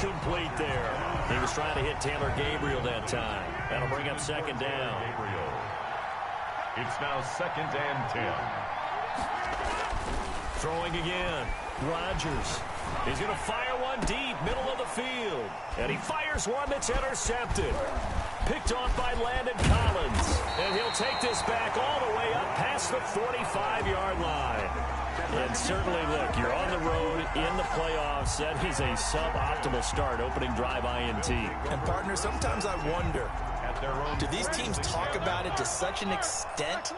incomplete there. He was trying to hit Taylor Gabriel that time. That'll bring up second down. It's now 2nd and 10. Throwing again. Rodgers. He's going to fire one deep, middle of the field. And he fires one that's intercepted. Picked off by Landon Collins. And he'll take this back all the way up past the 45-yard line. And certainly, look, you're on the road in the playoffs. That is a suboptimal start, opening drive INT. And, partner, sometimes I wonder, do these teams talk about it to such an extent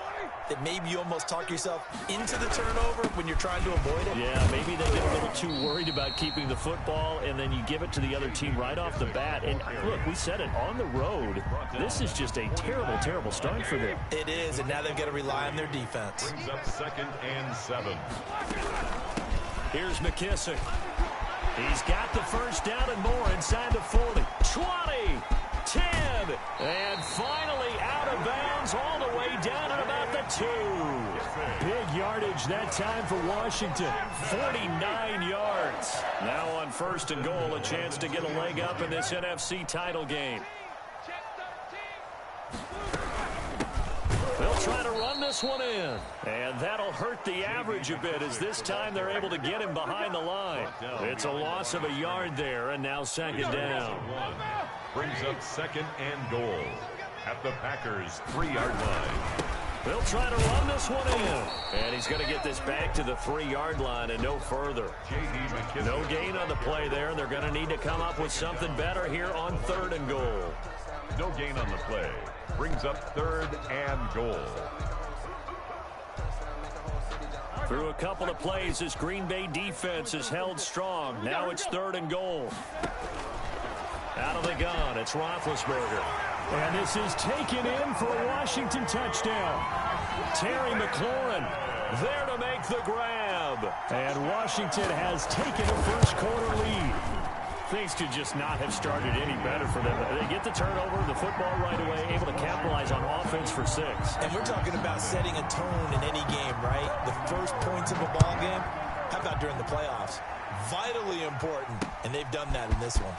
that maybe you almost talk yourself into the turnover when you're trying to avoid it? Yeah, maybe they get a little too worried about keeping the football, and then you give it to the other team right off the bat. And, look, we said it, on the road, this is just a terrible, terrible start for them. It is, and now they've got to rely on their defense. Brings up 2nd and 7. Here's McKissick. He's got the first down and more inside the 40. 20, 10, and finally out of bounds all the way down at about the 2. Big yardage that time for Washington. 49 yards. Now on 1st and goal, a chance to get a leg up in this NFC title game. They'll try to run this one in. And that'll hurt the average a bit as this time they're able to get him behind the line. It's a loss of a yard there, and now 2nd down. Brings up 2nd and goal at the Packers' 3-yard line. They'll try to run this one in. And he's going to get this back to the 3-yard line and no further. No gain on the play there, and they're going to need to come up with something better here on 3rd and goal. No gain on the play. Brings up 3rd and goal. Through a couple of plays, this Green Bay defense is held strong. Now it's 3rd and goal. Out of the gun, it's Roethlisberger. And this is taken in for a Washington touchdown. Terry McLaurin there to make the grab. And Washington has taken a first-quarter lead. Things could just not have started any better for them. They get the turnover, the football right away, able to capitalize on offense for 6. And we're talking about setting a tone in any game, right? The first points of a ball game, how about during the playoffs? Vitally important, and they've done that in this one.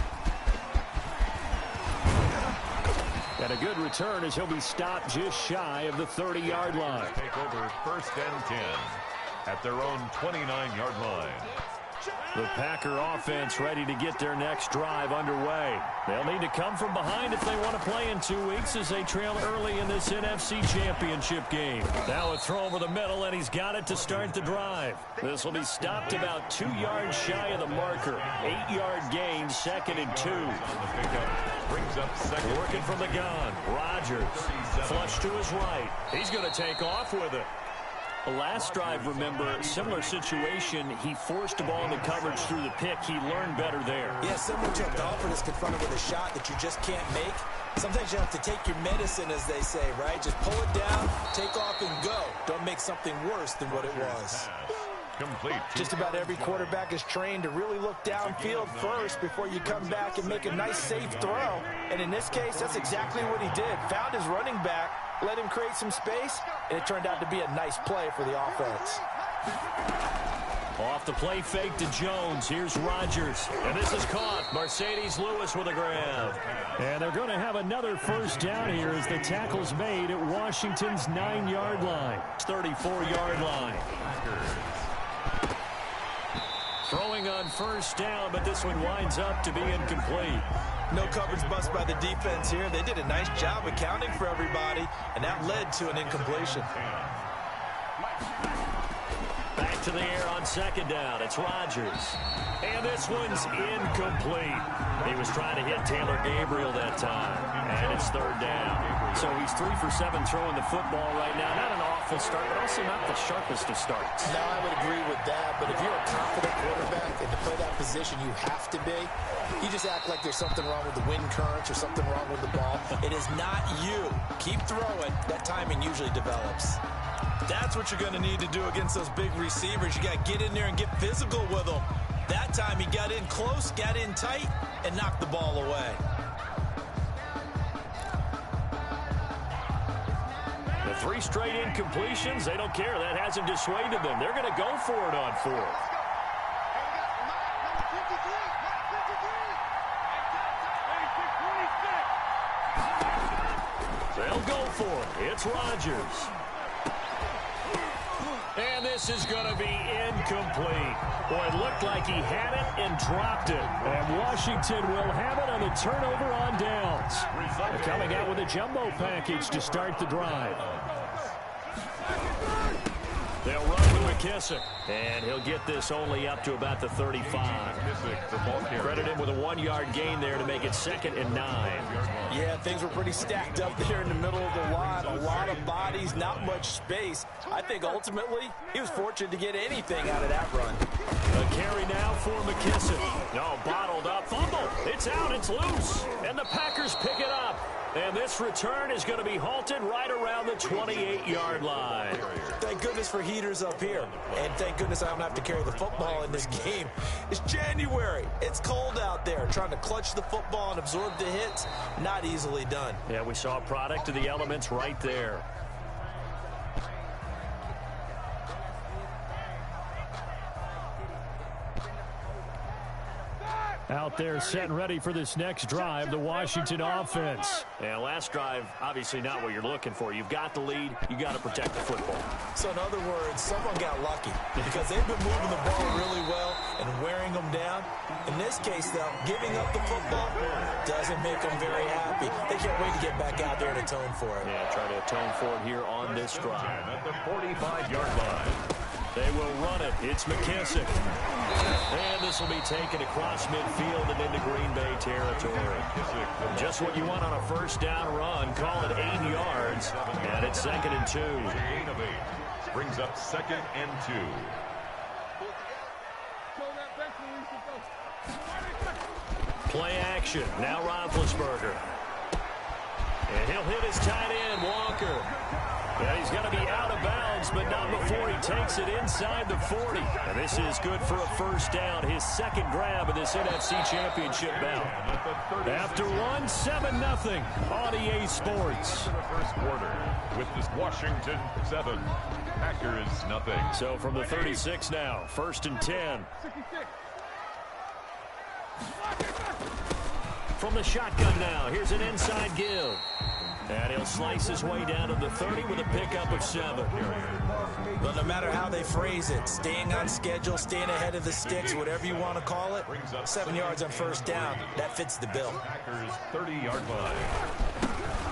And a good return as he'll be stopped just shy of the 30-yard line. Take over 1st and 10 at their own 29-yard line. The Packer offense ready to get their next drive underway. They'll need to come from behind if they want to play in 2 weeks as they trail early in this NFC Championship game. Now a throw over the middle, and he's got it to start the drive. This will be stopped about 2 yards shy of the marker. 8-yard gain, 2nd and 2. Brings up 2nd. Working from the gun. Rodgers. Flush to his right. He's going to take off with it. The last drive, remember, similar situation. He forced the ball into coverage through the pick. He learned better there. Yeah, similar to a golfer that's confronted with a shot that you just can't make. Sometimes you have to take your medicine, as they say, right? Just pull it down, take off, and go. Don't make something worse than what it was. Complete. Just about every quarterback is trained to really look downfield first before you come back and make a nice, safe throw. And in this case, that's exactly what he did. Found his running back, let him create some space, and it turned out to be a nice play for the offense. Off the play fake to Jones. Here's Rodgers. And this is caught. Mercedes Lewis with a grab. And they're going to have another first down here as the tackle's made at Washington's 9-yard line. 34-yard line. Throwing on first down, but this one winds up to be incomplete. No coverage bust by the defense here. They did a nice job accounting for everybody, and that led to an incompletion. Back to the air on 2nd down. It's Rodgers. And this one's incomplete. He was trying to hit Taylor Gabriel that time. And it's 3rd down. So he's 3 for 7 throwing the football right now. Not an awful start, but also not the sharpest of starts. No, I would agree with that. But if you're a confident quarterback and to play that position you have to be, you just act like there's something wrong with the wind currents or something wrong with the ball. It is not you. Keep throwing. That timing usually develops. That's what you're going to need to do against those big receivers. You got to get in there and get physical with them. That time he got in close, got in tight, and knocked the ball away. The 3 straight incompletions, they don't care. That hasn't dissuaded them. They're going to go for it on 4th. They'll go for it. It's Rodgers. And this is going to be incomplete. Boy, it looked like he had it and dropped it. And Washington will have it on the turnover on downs. They're coming out with a jumbo package to start the drive. They'll run to McKissick, and he'll get this only up to about the 35. Credit him with a 1-yard gain there to make it 2nd and 9. Yeah, things were pretty stacked up there in the middle of the line. A lot of bodies, not much space. I think ultimately he was fortunate to get anything out of that run. A carry now for McKissick. No, bottled up. Fumble. It's out. It's loose. And the Packers pick it up. And this return is going to be halted right around the 28-yard line. Thank goodness for heaters up here. And thank goodness I don't have to carry the football in this game. It's January. It's cold out there. Trying to clutch the football and absorb the hits, not easily done. Yeah, we saw a product of the elements right there. Out there set and ready for this next drive, the Washington offense. And last drive, obviously not what you're looking for. You've got the lead. You got to protect the football. So in other words, someone got lucky because they've been moving the ball really well and wearing them down. In this case, though, giving up the football doesn't make them very happy. They can't wait to get back out there and atone for it. Yeah, try to atone for it here on this drive. At the 45-yard line. They will run it. It's McKissick. And this will be taken across midfield and into Green Bay territory. Just what you want on a first down run. Call it 8 yards. And it's 2nd and 2. Gain of 8. Brings up 2nd and 2. Play action. Now Roethlisberger. And he'll hit his tight end, Walker. Yeah, he's going to be out of bounds, but not before he takes it inside the 40. And this is good for a first down, his 2nd grab of this NFC Championship bout. After one, 7-0 on EA Sports. First quarter with this Washington 7, Packers nothing. So from the 36 now, 1st and 10. From the shotgun now, here's an inside give. And he'll slice his way down to the 30 with a pickup of 7. But no matter how they phrase it, staying on schedule, staying ahead of the sticks, whatever you want to call it, 7 yards on first down, that fits the bill. Packers 30-yard line.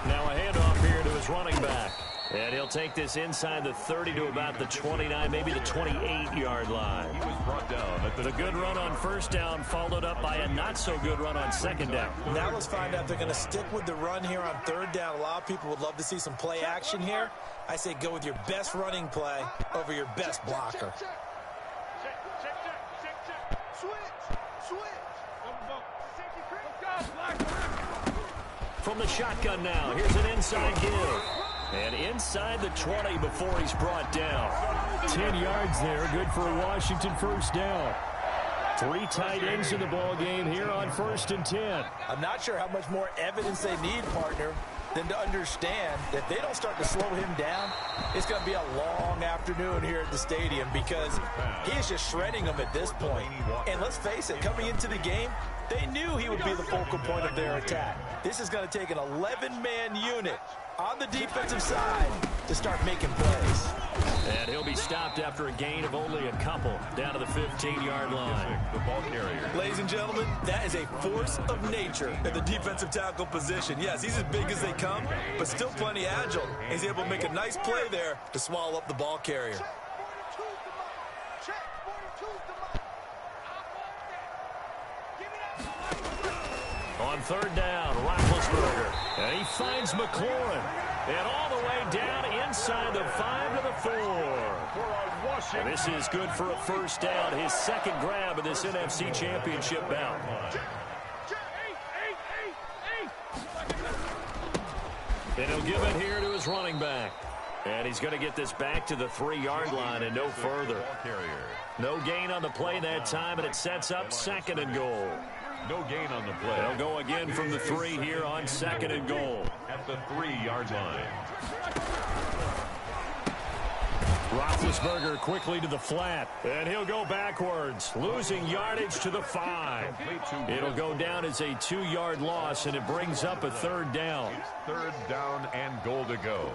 Now a handoff here to his running back. And he'll take this inside the 30 to about the 29, maybe the 28-yard line. He was brought down at The good run on first down followed up by a not-so-good run on 2nd down. Now let's find out if they're going to stick with the run here on 3rd down. A lot of people would love to see some play action here. I say go with your best running play over your best blocker. From the shotgun now, here's an inside give. And inside the 20 before he's brought down. 10 yards there, good for a Washington first down. 3 tight ends in the ball game here on 1st and 10. I'm not sure how much more evidence they need, partner, than to understand that if they don't start to slow him down, it's going to be a long afternoon here at the stadium because he is just shredding them at this point. And let's face it, coming into the game, they knew he would be the focal point of their attack. This is going to take an 11-man unit on the defensive side to start making plays. And he'll be stopped after a gain of only a couple down to the 15-yard line. the ball carrier. Ladies and gentlemen, that is a force of nature at the defensive tackle position. Yes, he's as big as they come, but still plenty agile. He's able to make a nice play there to swallow up the ball carrier. On 3rd down, Roethlisberger. And he finds McLaurin. And all the way down inside the 5 to the 4. And this is good for a first down, his 2nd grab of this NFC Championship bout. And he'll give it here to his running back. And he's going to get this back to the 3-yard line and no further. No gain on the play that time, and it sets up 2nd and goal. No gain on the play. They'll go again from the 3 here on 2nd and goal. At the 3-yard line. Roethlisberger quickly to the flat, and he'll go backwards, losing yardage to the 5. It'll go down as a 2-yard loss, and it brings up a 3rd down. Third down and goal to go.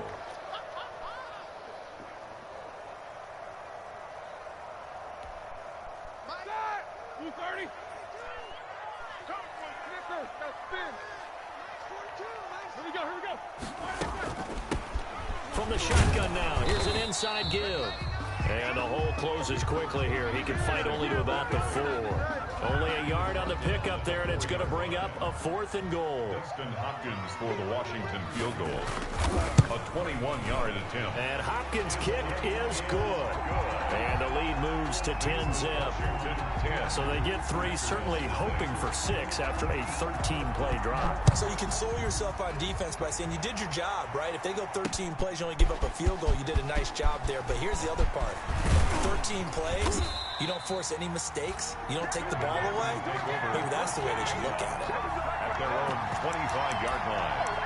From the shotgun now, here's an inside give. And the hole closes quickly here. He can fight only to about the 4. Only a yard on the pickup there, and it's going to bring up a 4th and goal. Justin Hopkins for the Washington field goal. A 21-yard attempt. And Hopkins' kick is good. And the lead moves to 10-zip. So they get 3, certainly hoping for 6 after a 13-play drive. So you console yourself on defense by saying you did your job, right? If they go 13 plays, you only give up a field goal, you did a nice job there. But here's the other part. 13 plays, you don't force any mistakes, you don't take the ball away. Maybe that's the way they should look at it. At their own 25-yard line.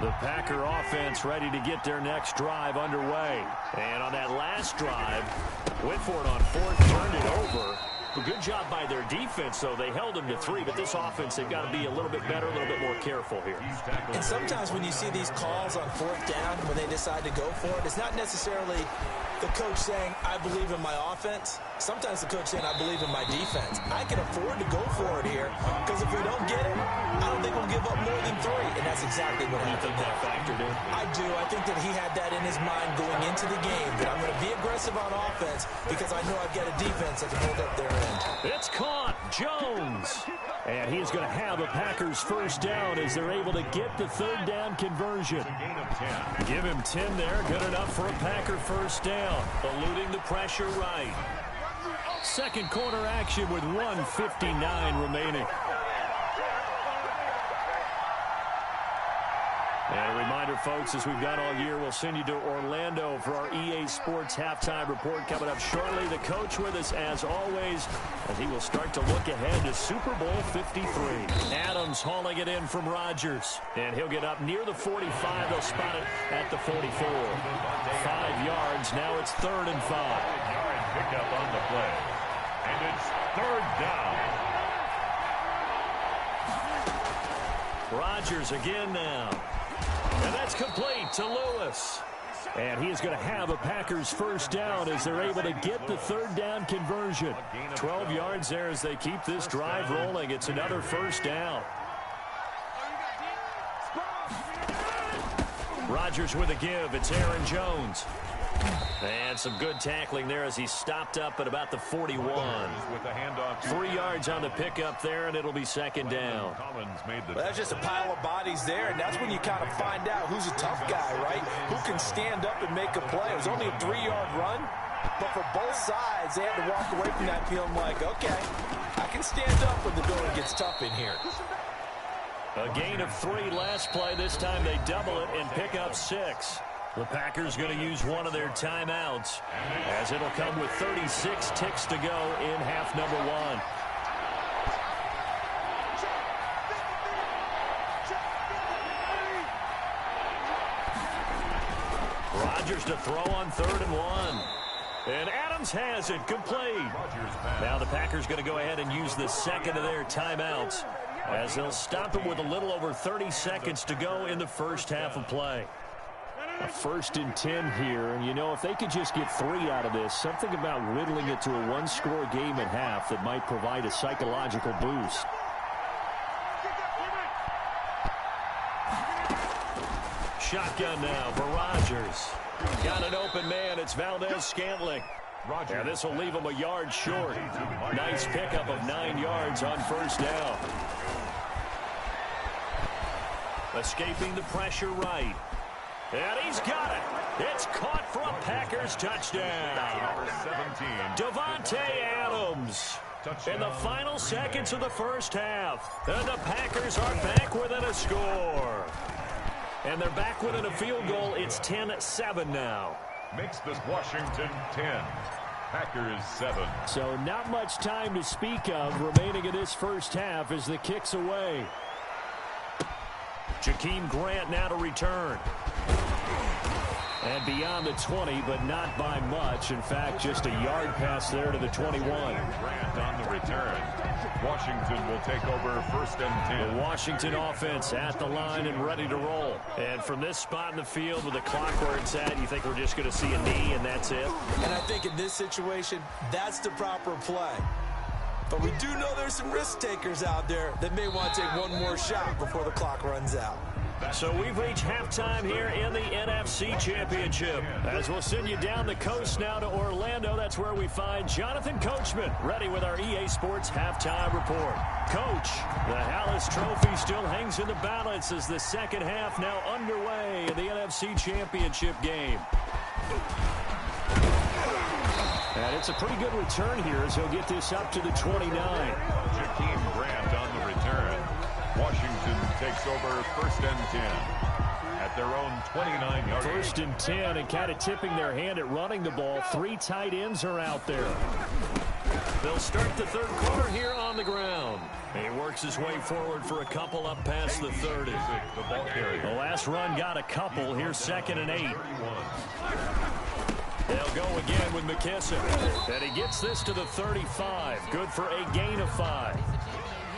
The Packer offense ready to get their next drive underway. And on that last drive, went for it on 4th, turned it over. A good job by their defense, though. They held them to 3, but this offense, they've got to be a little bit better, a little bit more careful here. And sometimes when you see these calls on 4th down, when they decide to go for it, it's not necessarily the coach saying, I believe in my offense. Sometimes the coach saying, I believe in my defense. I can afford to go for it here, because if we don't get it, I don't think we'll give up more than 3. And that's exactly what happened. You think that factored in? I do. I think that he had that in his mind going into the game, that I'm going to be aggressive on offense because I know I've got a defense that can hold up their end. It's caught. Jones. And he's going to have a Packers 1st down as they're able to get the 3rd down conversion. Give him 10 there. Good enough for a Packer 1st down. Eluding the pressure right. Second quarter action with 1:59 remaining. And a reminder, folks, as we've done all year, we'll send you to Orlando for our EA Sports halftime report coming up shortly. The coach with us, as always, as he will start to look ahead to Super Bowl 53. Adams hauling it in from Rodgers. And he'll get up near the 45. They'll spot it at the 44. 5 yards. Now it's 3rd and 5. 5-yard pickup on the play. And it's 3rd down. Rodgers again now. And that's complete to Lewis. And he is going to have a Packers 1st down as they're able to get the 3rd down conversion. 12 yards there as they keep this drive rolling. It's another 1st down. Rodgers with a give. It's Aaron Jones. And some good tackling there as he stopped up at about the 41. 3 yards on the pickup there, and it'll be 2nd down. Well, that's just a pile of bodies there, and that's when you kind of find out who's a tough guy, right? Who can stand up and make a play. It was only a 3-yard run, but for both sides, they had to walk away from that feeling like, okay, I can stand up when the going gets tough in here. A gain of 3 last play. This time they double it and pick up 6. The Packers going to use one of their timeouts as it'll come with 36 ticks to go in half number 1. Rodgers to throw on 3rd and 1. And Adams has it complete. Now the Packers going to go ahead and use the 2nd of their timeouts as they'll stop it with a little over 30 seconds to go in the first half of play. A 1st and 10 here, and you know, if they could just get 3 out of this, something about whittling it to a 1-score game at half that might provide a psychological boost. Shotgun now for Rodgers. Got an open man. It's Valdez-Scantling. Yeah, this will leave him a yard short. Nice pickup of 9 yards on 1st down. Escaping the pressure right. And he's got it. It's caught for a Packers touchdown. Davante Adams. In the final seconds of the first half. And the Packers are back within a score. And they're back within a field goal. It's 10-7 now. Makes this Washington 10. Packers 7. So not much time to speak of remaining in this first half as the kick's away. Jakeem Grant now to return. And beyond the 20, but not by much. In fact, just a yard pass there to the 21. Grant on the return. Washington will take over 1st and 10. The Washington offense at the line and ready to roll. And from this spot in the field with the clock where it's at, you think we're just going to see a knee and that's it? And I think in this situation, that's the proper play. But we do know there's some risk takers out there that may want to take one more shot before the clock runs out. So we've reached halftime here in the NFC Championship. As we'll send you down the coast now to Orlando, that's where we find Jonathan Coachman, ready with our EA Sports Halftime Report. Coach, the Hallis Trophy still hangs in the balance as the second half now underway in the NFC Championship game. And it's a pretty good return here as he'll get this up to the 29. Jakeem Grant on the return. Washington takes over 1st and 10 at their own 29-yard line. 1st and 10, and kind of tipping their hand at running the ball. 3 tight ends are out there. They'll start the third quarter here on the ground. He works his way forward for a couple up past the 30. The ball carrier. The last run got a couple. Here's 2nd and 8. They'll go again with McKissick. And he gets this to the 35. Good for a gain of 5.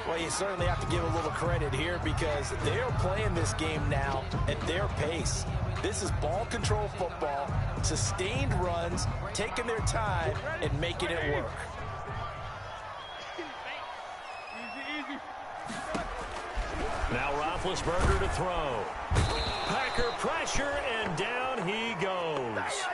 Well, you certainly have to give a little credit here because they're playing this game now at their pace. This is ball control football, sustained runs, taking their time, and making it work. Now Roethlisberger to throw. Packer pressure, and down he goes.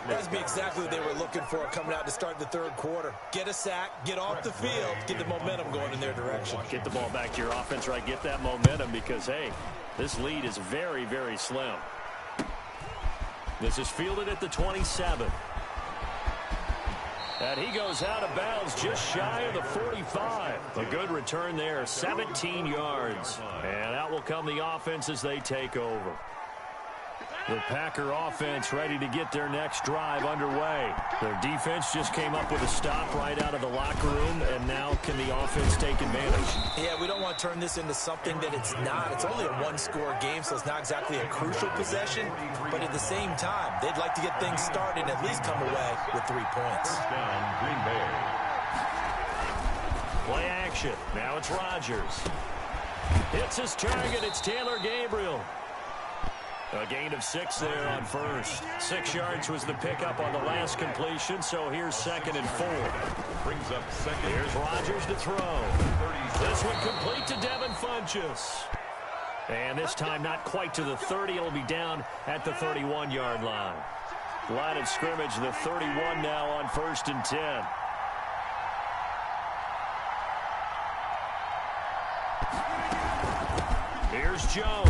That'd be exactly what they were looking for coming out to start the third quarter. Get a sack, get off the field, get the momentum going in their direction. Get the ball back to your offense, right? Get that momentum because, hey, this lead is very, very slim. This is fielded at the 27. And he goes out of bounds just shy of the 45. A good return there, 17 yards. And out will come the offense as they take over. The Packer offense ready to get their next drive underway. Their defense just came up with a stop right out of the locker room, and now can the offense take advantage? Yeah, we don't want to turn this into something that it's not. It's only a one-score game, so it's not exactly a crucial possession. But at the same time, they'd like to get things started and at least come away with 3 points. First down, Green Bay. Play action. Now it's Rodgers. Hits his target. It's Taylor Gabriel. A gain of 6 there on first. 6 yards was the pickup on the last completion, so here's 2nd and 4. Brings up 2nd. Here's Rodgers to throw. This one complete to Devin Funchess. And this time not quite to the 30. It'll be down at the 31-yard line. Line of scrimmage, the 31 now on 1st and 10. Here's Jones.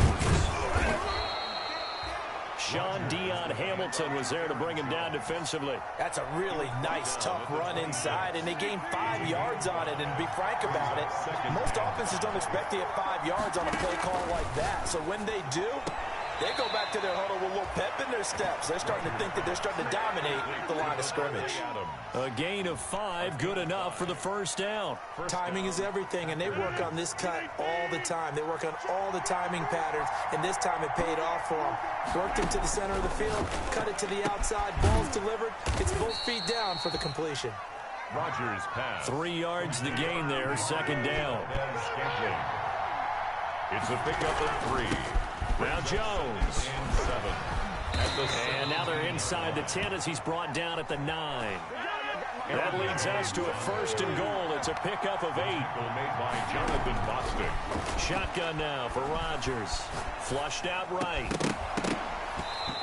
Sean Dion Hamilton was there to bring him down defensively. That's a really nice, tough run inside, and they gained 5 yards on it. And to be frank about it, most offenses don't expect to get 5 yards on a play call like that. So when they do, they go back to their huddle with a little pep in their steps. They're starting to think that they're starting to dominate the line of scrimmage. A gain of 5, good enough for the first down. Timing is everything, and they work on this cut all the time. They work on all the timing patterns, and this time it paid off for them. Worked into the center of the field, cut it to the outside, ball's delivered. It's both feet down for the completion. Rodgers pass. 3 yards the gain there, 2nd down. It's a pickup of 3. Now Jones. And now they're inside the 10 as he's brought down at the 9. That leads us to a 1st and goal. It's a pickup of 8. Made by Jonathan Bostic. Shotgun now for Rodgers. Flushed out right.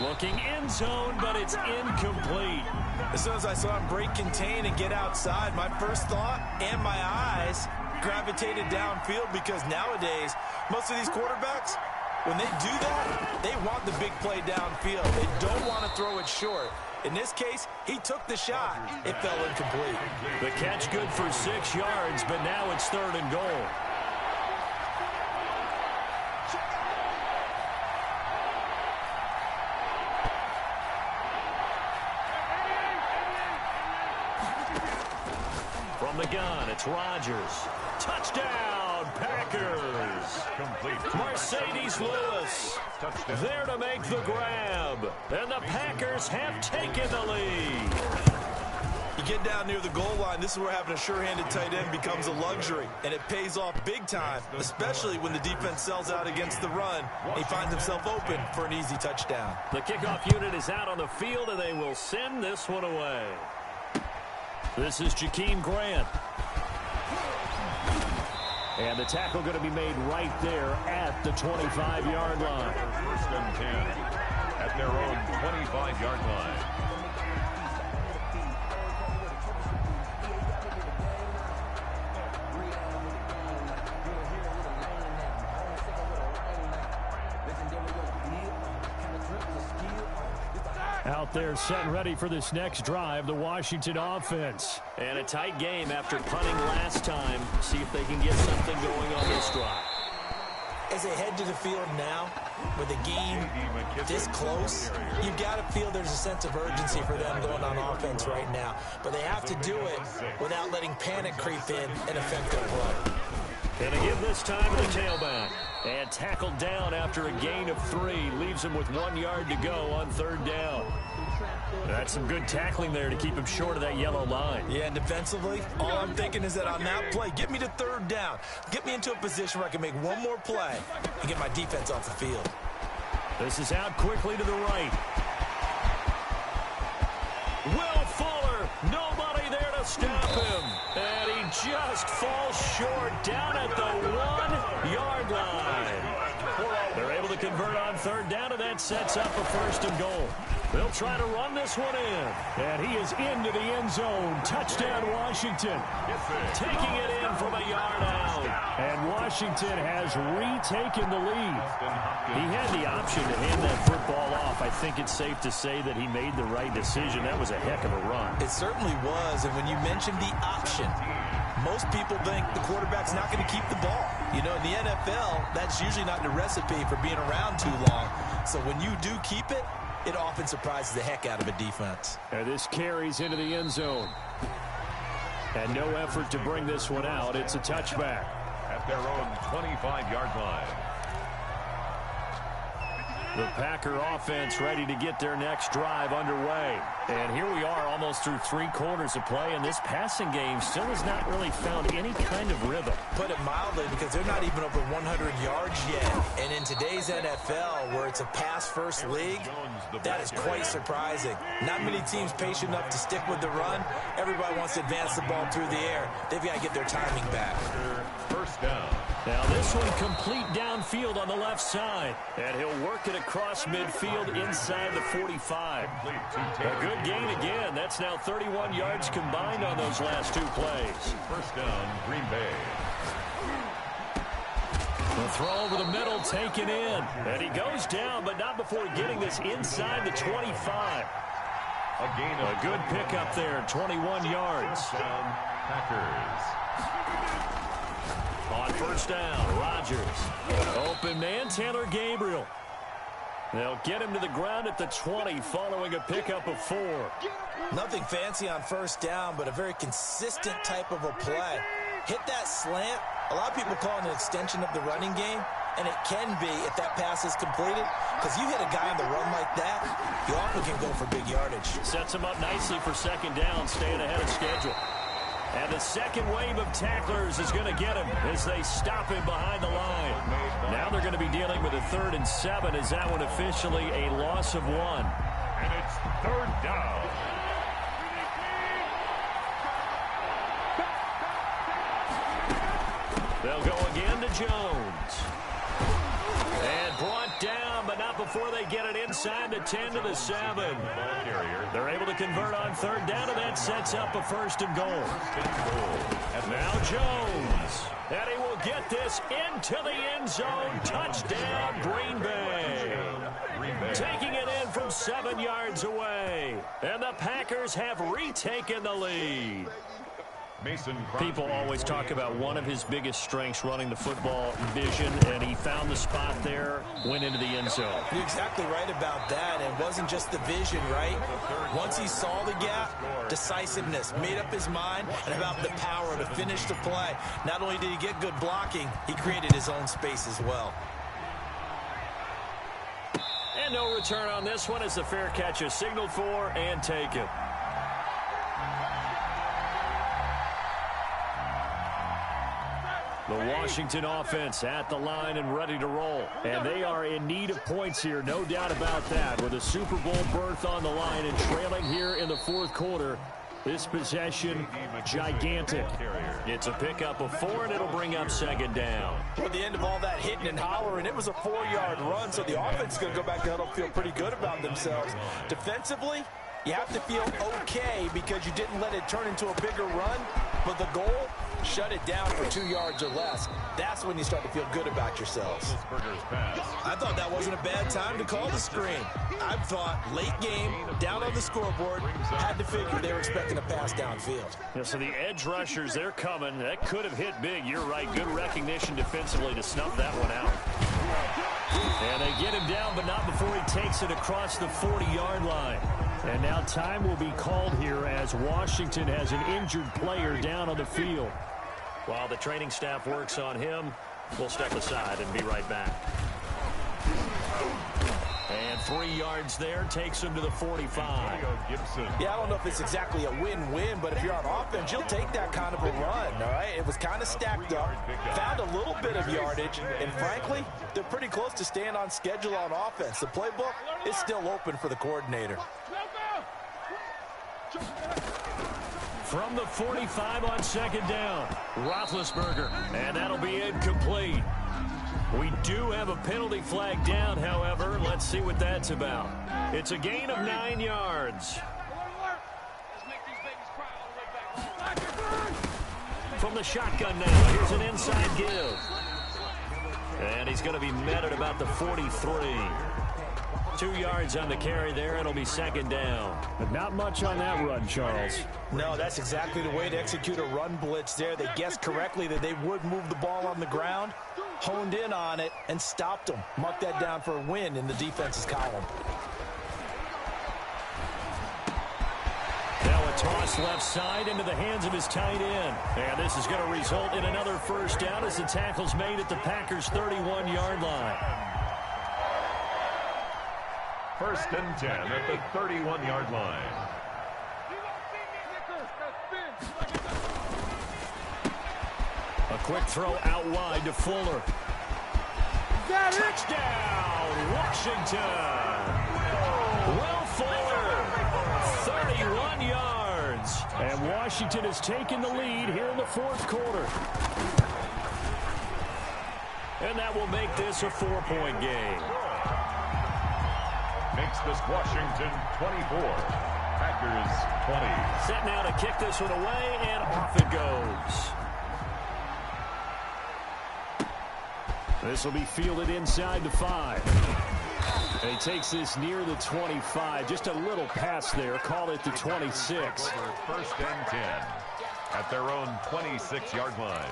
Looking end zone, but it's incomplete. As soon as I saw him break contain and get outside, my first thought and my eyes gravitated downfield because nowadays, most of these quarterbacks, when they do that, they want the big play downfield. They don't want to throw it short. In this case, he took the shot. It fell incomplete. The catch good for 6 yards, but now it's 3rd and goal. From the gun, it's Rodgers. Touchdown! touchdown, Packers. Complete. Mercedes Lewis there to make the grab. And the Packers have taken the lead. You get down near the goal line, this is where having a sure-handed tight end becomes a luxury, and it pays off big time, especially when the defense sells out against the run. He finds himself open for an easy touchdown. The kickoff unit is out on the field, and they will send this one away. This is Jakeem Grant. And the tackle going to be made right there at the 25-yard line. First and 10 at their own 25-yard line. Out there set and ready for this next drive, the Washington offense. And a tight game after punting last time. See if they can get something going on this drive. As they head to the field now, with the game this close, you've got to feel there's a sense of urgency for them going on offense right now. But they have to do it without letting panic creep in and affect their play. And again this time to the tailback. And tackled down after a gain of 3. Leaves him with 1 yard to go on third down. That's some good tackling there to keep him short of that yellow line. Yeah, and defensively, all I'm thinking is that on that play, get me to third down. Get me into a position where I can make one more play and get my defense off the field. This is out quickly to the right. Will Fuller, nobody there to stop him. And he just falls short down at the 1 yard line. They're able to convert on third down, and that sets up a first and goal. They'll try to run this one in. And he is into the end zone. Touchdown, Washington. Taking it in from a yard out. And Washington has retaken the lead. He had the option to hand that football off. I think it's safe to say that he made the right decision. That was a heck of a run. It certainly was. And when you mentioned the option, most people think the quarterback's not going to keep the ball. You know, in the NFL, that's usually not the recipe for being around too long. So when you do keep it, it often surprises the heck out of a defense. And this carries into the end zone. And no effort to bring this one out. It's a touchback. At their own 25-yard line. The Packer offense ready to get their next drive underway. And here we are almost through 3 quarters of play, and this passing game still has not really found any kind of rhythm. Put it mildly, because they're not even over 100 yards yet. And in today's NFL, where it's a pass-first league, that is quite surprising. Not many teams patient enough to stick with the run. Everybody wants to advance the ball through the air. They've got to get their timing back. First down. Now this one complete downfield on the left side. And he'll work it across midfield inside the 45. A good gain again. That's now 31 yards combined on those last 2 plays. First down, Green Bay. The throw over the middle taken in. And he goes down, but not before getting this inside the 25. A good pickup there, 21 yards. Down, Packers. On first down, Rodgers. Open man, Taylor Gabriel. They'll get him to the ground at the 20 following a pickup of 4. Nothing fancy on first down, but a very consistent type of a play. Hit that slant. A lot of people call it an extension of the running game, and it can be if that pass is completed, because you hit a guy on the run like that, you often can go for big yardage. Sets him up nicely for second down, staying ahead of schedule. And the second wave of tacklers is going to get him as they stop him behind the line. Now they're going to be dealing with a 3rd and 7 as that one officially a loss of 1. And it's third down. They'll go again to Jones. And brought down, but not before they get it inside the 10 to the 7. They're able to convert on third down, and that sets up a first and goal. And now Jones. And he will get this into the end zone. Touchdown, Green Bay. Taking it in from 7 yards away. And the Packers have retaken the lead. People always talk about one of his biggest strengths running the football, vision, and he found the spot there, went into the end zone. You're exactly right about that. It wasn't just the vision, right? Once he saw the gap, decisiveness, made up his mind, and about the power to finish the play. Not only did he get good blocking, he created his own space as well. And no return on this one as the fair catch is signaled for and taken. The Washington offense at the line and ready to roll. And they are in need of points here, no doubt about that. With a Super Bowl berth on the line and trailing here in the fourth quarter, this possession, gigantic. It's a pickup of 4, and it'll bring up second down. Well, at the end of all that hitting and hollering, it was a 4-yard run, so the offense is going to go back to huddle, feel pretty good about themselves. Defensively, you have to feel okay because you didn't let it turn into a bigger run, but the goal, shut it down for 2 yards or less. That's when you start to feel good about yourselves. I thought that wasn't a bad time to call the screen. I thought late game, down on the scoreboard, had to figure they were expecting a pass downfield. Yeah, so the edge rushers, they're coming. That could have hit big. You're right. Good recognition defensively to snuff that one out. And they get him down, but not before he takes it across the 40-yard line. And now time will be called here as Washington has an injured player down on the field. While the training staff works on him, we'll step aside and be right back. And 3 yards there takes him to the 45. Yeah, I don't know if it's exactly a win-win, but if you're on offense, you'll take that kind of a run, all right? It was kind of stacked up, found a little bit of yardage, and frankly, they're pretty close to staying on schedule on offense. The playbook is still open for the coordinator. From the 45 on second down, Roethlisberger, and that'll be incomplete. We do have a penalty flag down, however. Let's see what that's about. It's a gain of 9 yards. From the shotgun now, here's an inside give. And he's going to be met at about the 43. 2 yards on the carry there. It'll be second down. But not much on that run, Charles. No, that's exactly the way to execute a run blitz there. They guessed correctly that they would move the ball on the ground, honed in on it, and stopped them. Mark that down for a win in the defense's column. Now a toss left side into the hands of his tight end. And this is going to result in another first down as the tackle's made at the Packers' 31-yard line. First and 10 at the 31-yard line. A quick throw out wide to Fuller. Touchdown, Washington. Will Fuller, 31 yards. And Washington has taken the lead here in the fourth quarter. And that will make this a 4-point game. Makes this Washington 24, Packers 20. Set now to kick this one away, and off it goes. This will be fielded inside the 5. And he takes this near the 25. Just a little pass there. Call it the 26. First and 10 at their own 26-yard line.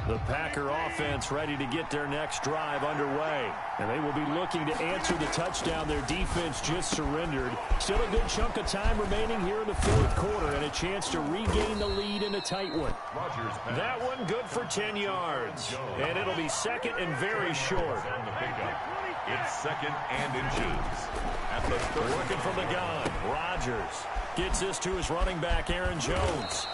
The Packer offense ready to get their next drive underway. And they will be looking to answer the touchdown their defense just surrendered. Still a good chunk of time remaining here in the fourth quarter and a chance to regain the lead in a tight one. That one good for 10 yards. And it'll be second and very short. It's second and inches. At the third. Working from the gun, Rodgers gets this to his running back, Aaron Jones.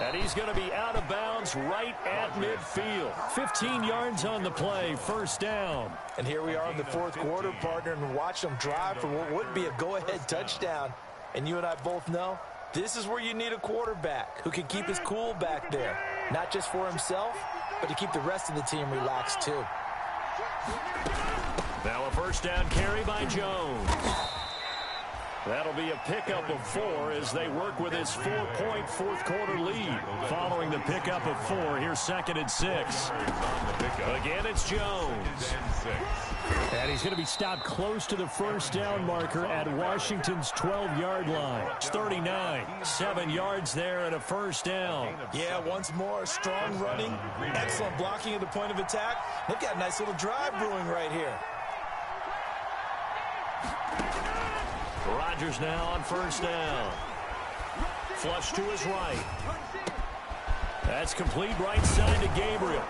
And he's going to be out of bounds right at midfield. 15 yards on the play, first down. And here we are in the fourth quarter, partner, and watch them drive for what would be a go-ahead touchdown. And you and I both know this is where you need a quarterback who can keep his cool back there. Not just for himself, but to keep the rest of the team relaxed too. Now a first down carry by Jones. That'll be a pickup of 4 as they work with his 4-point fourth-quarter lead. Following the pickup of 4, here's 2nd and 6. Again, it's Jones. And he's going to be stopped close to the first down marker at Washington's 12-yard line. It's 39. 7 yards there and a first down. Yeah, once more, strong running, excellent blocking at the point of attack. They've got a nice little drive brewing right here. Rodgers now on first down. Flush to his right. That's complete right side to Gabriel.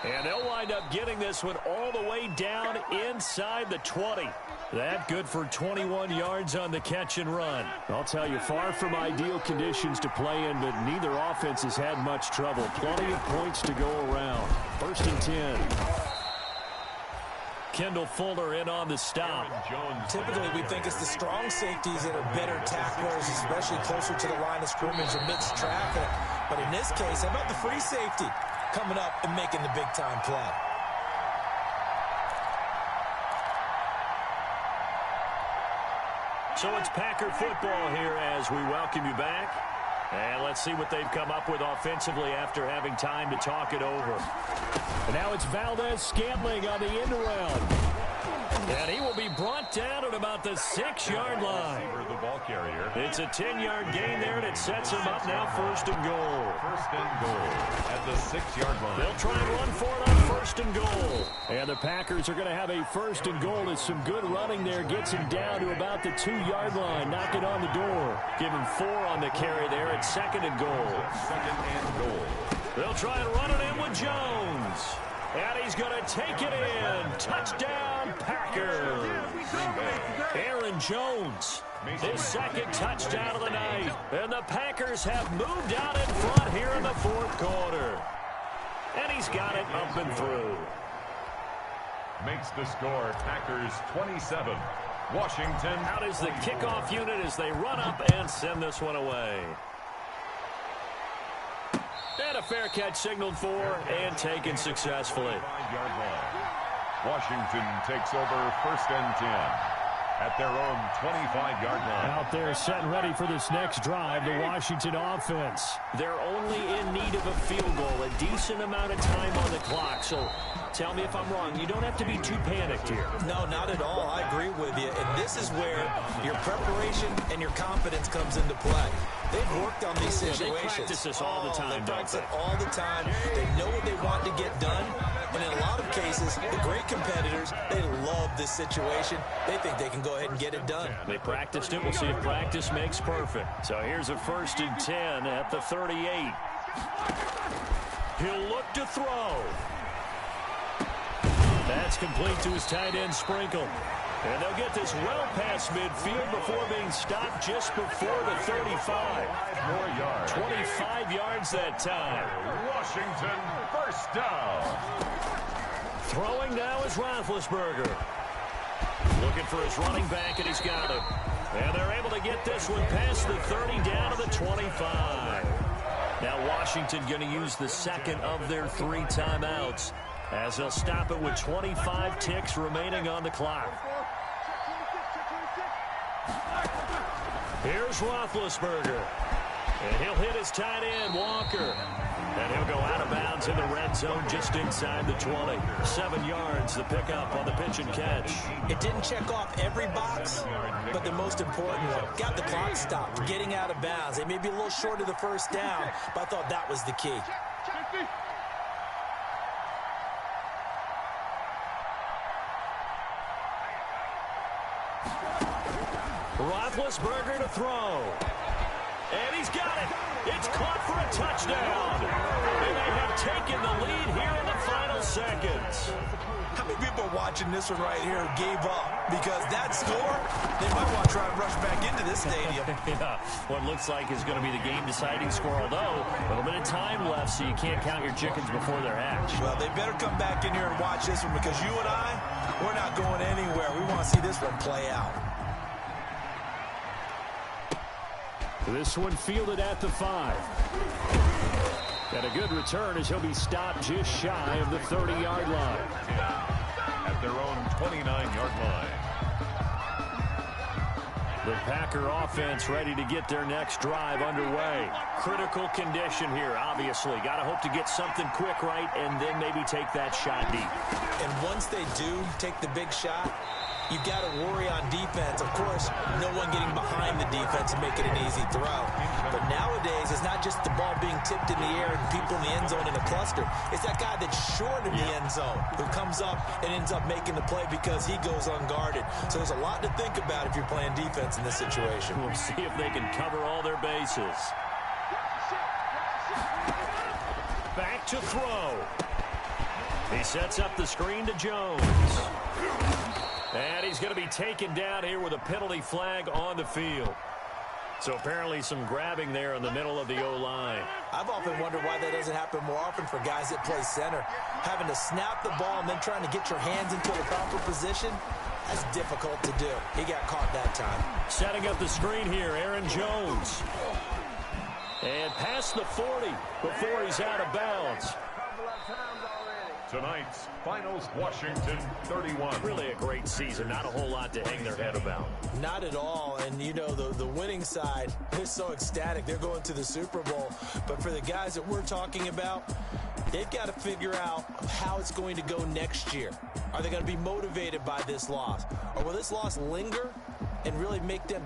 And they'll wind up getting this one all the way down inside the 20. That good for 21 yards on the catch and run. I'll tell you, far from ideal conditions to play in, but neither offense has had much trouble. Plenty of points to go around. 1st and 10. Kendall Fuller in on the stop. Typically, we think it's the strong safeties that are better tacklers, especially closer to the line of scrimmage amidst traffic. But in this case, how about the free safety coming up and making the big-time play? So it's Packer football here as we welcome you back. And let's see what they've come up with offensively after having time to talk it over. And now it's Valdez-Scantling on the end around. And he will be brought down at about the 6-yard line. The ball carrier. It's a 10-yard gain there, and it sets him up now 1st and goal. 1st and goal at the 6-yard line. They'll try and run for it on 1st and goal. And the Packers are going to have a 1st and goal as some good running there gets him down to about the 2-yard line, knocking on the door. Give him 4 on the carry there at 2nd and goal. 2nd and goal. They'll try and run it in with Jones. And he's going to take it in. Touchdown, Packers. Aaron Jones, his 2nd touchdown of the night. And the Packers have moved out in front here in the 4th quarter. And he's got it up and through. Makes the score Packers 27. Washington. Out is the kickoff unit as they run up and send this one away. And a fair catch signaled for and taken successfully. 5-yard line. Washington takes over 1st and 10 at their own 25-yard line. Out there set and ready for this next drive, the Washington offense. They're only in need of a field goal, a decent amount of time on the clock. So tell me if I'm wrong. You don't have to be too panicked here. No, not at all. I agree with you. And this is where your preparation and your confidence comes into play. They've worked on these situations. They practice this all the time, They practice it all the time. They know what they want to get done. And in a lot of cases, the great competitors, they love this situation. They think they can go ahead and get it done. They practiced it. We'll see if practice makes perfect. So here's a 1st and 10 at the 38. He'll look to throw. That's complete to his tight end, Sprinkle. And they'll get this well past midfield before being stopped just before the 35. 5 more yards. 25 yards that time. Washington, 1st down. Throwing now is Roethlisberger. Looking for his running back, and he's got it. And they're able to get this one past the 30 down to the 25. Now Washington going to use the 2nd of their 3 timeouts as they'll stop it with 25 ticks remaining on the clock. Here's Roethlisberger. And he'll hit his tight end, Walker. And he'll go out of bounds in the red zone just inside the 20. 7 yards, the pickup on the pitch and catch. It didn't check off every box, but the most important one. Got the clock stopped, getting out of bounds. They may be a little short of the 1st down, but I thought that was the key. Roethlisberger to throw. And he's got it. It's caught for a touchdown. And they have taken the lead here in the final seconds. How many people watching this one right here gave up? Because that score, they might want to try and rush back into this stadium. Yeah, what looks like is going to be the game-deciding score, although a little bit of time left, so you can't count your chickens before they're hatched. Well, they better come back in here and watch this one because you and I, we're not going anywhere. We want to see this one play out. This one fielded at the 5. And a good return as he'll be stopped just shy of the 30-yard line. At their own 29-yard line. The Packer offense ready to get their next drive underway. Critical condition here, obviously. Got to hope to get something quick right and then maybe take that shot deep. And once they do take the big shot, you got to worry on defense. Of course, no one getting behind the defense and making an easy throw. But nowadays, it's not just the ball being tipped in the air and people in the end zone in a cluster. It's that guy that's short in the end zone who comes up and ends up making the play because he goes unguarded. So there's a lot to think about if you're playing defense in this situation. We'll see if they can cover all their bases. Back to throw. He sets up the screen to Jones. And he's going to be taken down here with a penalty flag on the field. So apparently some grabbing there in the middle of the O-line. I've often wondered why that doesn't happen more often for guys that play center. Having to snap the ball and then trying to get your hands into the proper position, that's difficult to do. He got caught that time. Setting up the screen here, Aaron Jones. And past the 40 before he's out of bounds. Tonight's finals, Washington 31. Really a great season. Not a whole lot to hang their head about. Not at all. And, you know, the winning side, they're so ecstatic. They're going to the Super Bowl. But for the guys that we're talking about, they've got to figure out how it's going to go next year. Are they going to be motivated by this loss? Or will this loss linger and really make them,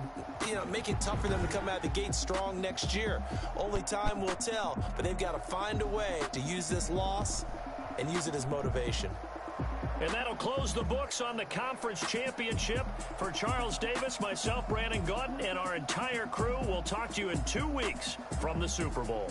make it tough for them to come out of the gate strong next year? Only time will tell. But they've got to find a way to use this loss and use it as motivation. And that'll close the books on the conference championship. For Charles Davis, myself, Brandon Gaudin, and our entire crew, we'll talk to you in 2 weeks from the Super Bowl.